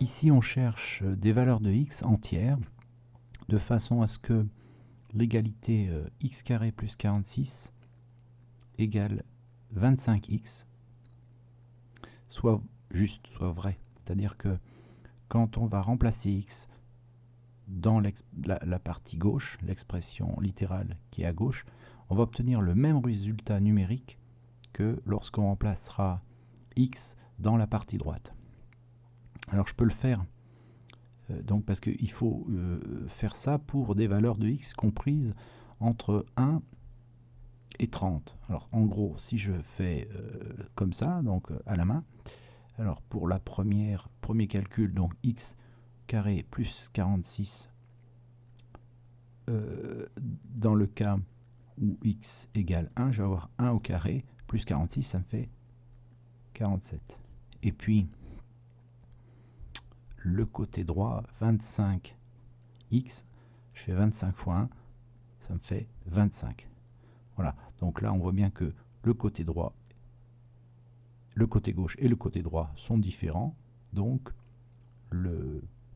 Ici, on cherche des valeurs de x entières, de façon à ce que l'égalité x carré plus 46 égale 25x soit juste, soit vrai. C'est-à-dire que quand on va remplacer x dans la partie gauche, l'expression littérale qui est à gauche, on va obtenir le même résultat numérique que lorsqu'on remplacera x dans la partie droite. Alors je peux le faire, donc parce qu'il faut faire ça pour des valeurs de x comprises entre 1 et 30. Alors en gros, si je fais comme ça, donc à la main, alors pour la premier calcul, donc x carré plus 46, dans le cas où x égale 1, je vais avoir 1 au carré plus 46, ça me fait 47. Et puis le côté droit, 25x, je fais 25 fois 1, ça me fait 25. Voilà, donc là on voit bien que le côté droit, le côté gauche et le côté droit sont différents, donc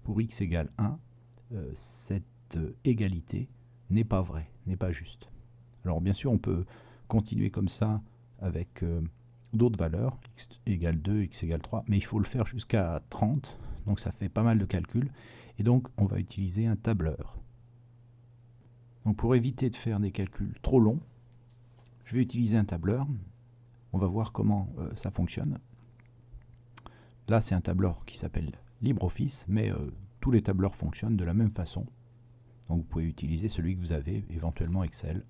pour x égale 1, cette égalité n'est pas vraie, n'est pas juste. Alors bien sûr on peut continuer comme ça avec d'autres valeurs, x égale 2, x égale 3, mais il faut le faire jusqu'à 30, donc ça fait pas mal de calculs, et donc on va utiliser un tableur. Donc pour éviter de faire des calculs trop longs, je vais utiliser un tableur. On va voir comment ça fonctionne. Là c'est un tableur qui s'appelle LibreOffice, mais tous les tableurs fonctionnent de la même façon. Donc vous pouvez utiliser celui que vous avez, éventuellement Excel.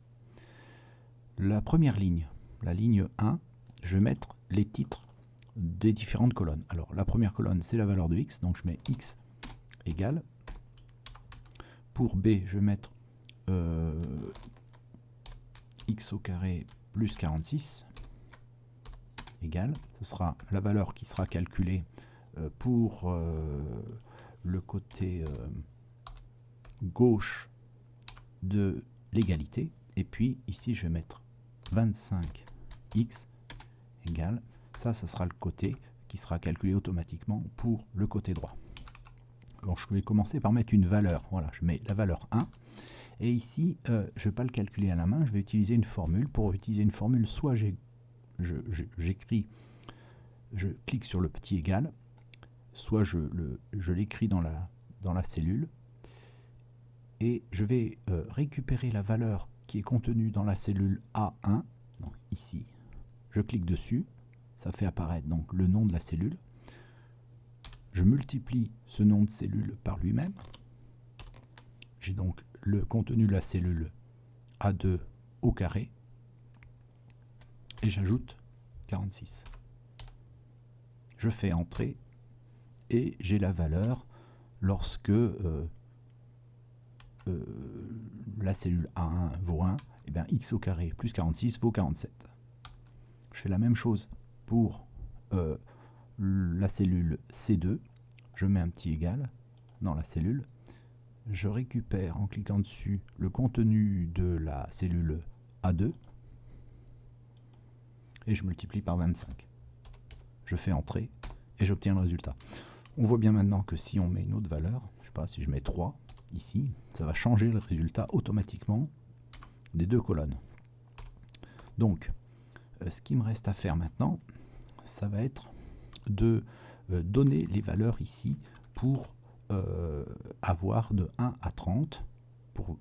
La première ligne, la ligne 1, je vais mettre les titres des différentes colonnes. Alors la première colonne c'est la valeur de x, donc je mets x égale. Pour B, je vais mettre x au carré plus 46 égale. Ce sera la valeur qui sera calculée pour le côté gauche de l'égalité. Et puis ici, je vais mettre 25x égale. Ça sera le côté qui sera calculé automatiquement pour le côté droit. Alors je vais commencer par mettre une valeur. Voilà, je mets la valeur 1. Et ici, je ne vais pas le calculer à la main, je vais utiliser une formule. Pour utiliser une formule, soit j'écris, je clique sur le petit égal, soit je l'écris dans la cellule, et je vais récupérer la valeur qui est contenue dans la cellule A1, donc ici. Je clique dessus, ça fait apparaître donc le nom de la cellule. Je multiplie ce nom de cellule par lui-même. J'ai donc le contenu de la cellule A2 au carré, et j'ajoute 46. Je fais entrer, et j'ai la valeur lorsque la cellule A1 vaut 1, et bien x au carré plus 46 vaut 47. Je fais la même chose pour la cellule C2, je mets un petit égal dans la cellule, je récupère en cliquant dessus le contenu de la cellule A2 et je multiplie par 25. Je fais entrer et j'obtiens le résultat. On voit bien maintenant que si on met une autre valeur, je sais pas, si je mets 3 ici, ça va changer le résultat automatiquement des deux colonnes. Donc ce qui me reste à faire maintenant, ça va être de donner les valeurs ici pour avoir de 1 à 30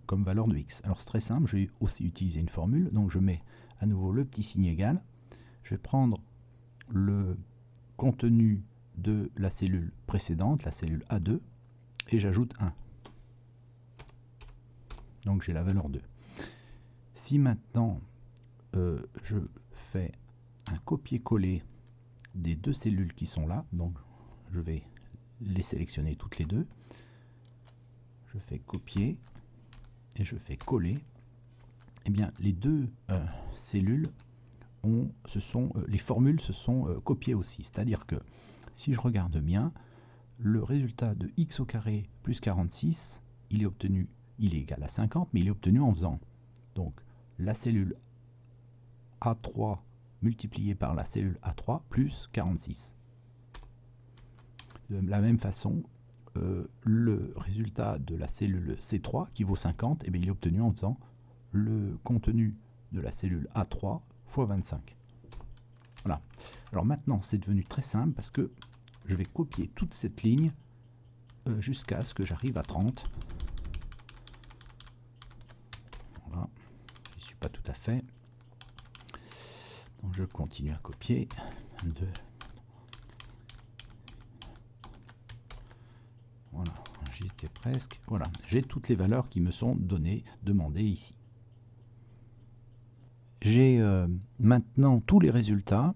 comme valeur de x. Alors c'est très simple, je vais aussi utiliser une formule, donc je mets à nouveau le petit signe égal, je vais prendre le contenu de la cellule précédente, la cellule A2, et j'ajoute 1. Donc j'ai la valeur 2. Si maintenant je fais un copier-coller des deux cellules qui sont là, donc je vais les sélectionner toutes les deux, je fais copier et je fais coller, et bien les deux cellules les formules se sont copiées aussi, c'est-à-dire que si je regarde bien, le résultat de x au carré plus 46, il est égal à 50, mais il est obtenu en faisant donc la cellule A3 multiplié par la cellule A3 plus 46. De la même façon, le résultat de la cellule C3 qui vaut 50, il est obtenu en faisant le contenu de la cellule A3 fois 25. Voilà. Alors maintenant, c'est devenu très simple parce que je vais copier toute cette ligne jusqu'à ce que j'arrive à 30. Voilà. Je ne suis pas tout à fait. Donc je continue à copier. 22. Voilà, j'y étais presque. Voilà, j'ai toutes les valeurs qui me sont demandées ici. J'ai maintenant tous les résultats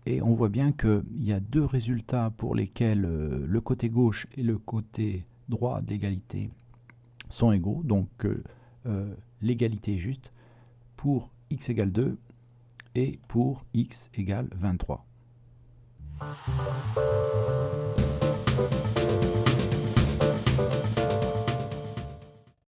et on voit bien qu'il y a deux résultats pour lesquels le côté gauche et le côté droit de l'égalité sont égaux. Donc l'égalité est juste pour x égale 2 et pour x égale 23.